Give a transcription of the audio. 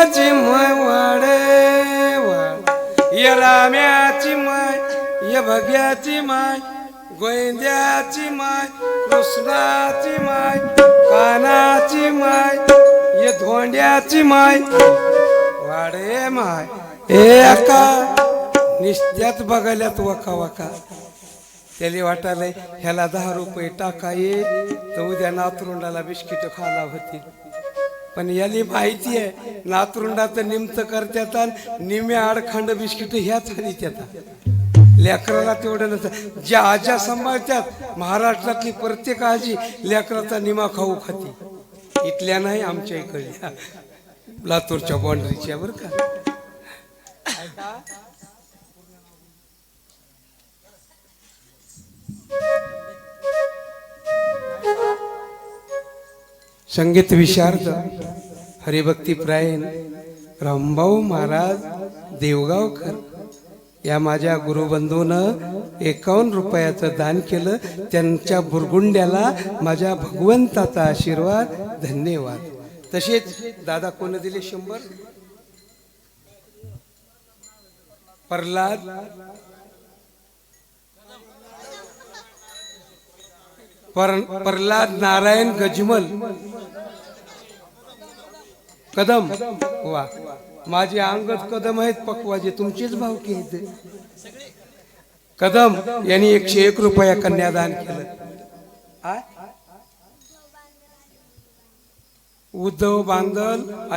गोविंदाची माय वाडे वाड या राम्याची माय या भग्याची माय गोविंद्याची माय कृष्णाची माय कानाची माय या धोंड्याची माय वाडे माय एका निस्त्यात बघायल्यात वका वका त्याला वाटायलंय ह्याला 10 रुपये टाका येईल तर उद्या नातरुंडाला बिस्किट खाला होती पण याली माहिती आहे नातरुंडाचं निमतं करतात निम्या आडखंड बिस्किट ह्याच हानी त्यात लेकराला तेवढं नसतं ज्या आज्या सांभाळतात महाराष्ट्रातली प्रत्येक आजी लेकराचा निमा खाऊ खाती इथल्या नाही आमच्या इकडल्या लातूरच्या बाँड्रीच्या बरं का संगीत विशारद हरिभक्ती प्रायण रामभाऊ महाराज देवगावकर या माझ्या गुरुबंधून 51 रुपयाचं दान केलं त्यांच्या बुरगुंड्याला माझ्या भगवंताचा आशीर्वाद धन्यवाद तसेच दादा कोण दिले 100 प्रल्हाद नारायण गजमल कदम वा माझे अंगत कदम आहेत पक्वाजे तुमचेच भाव की कदम यांनी 101 रुपया कन्यादान केलं उद्धव बांगल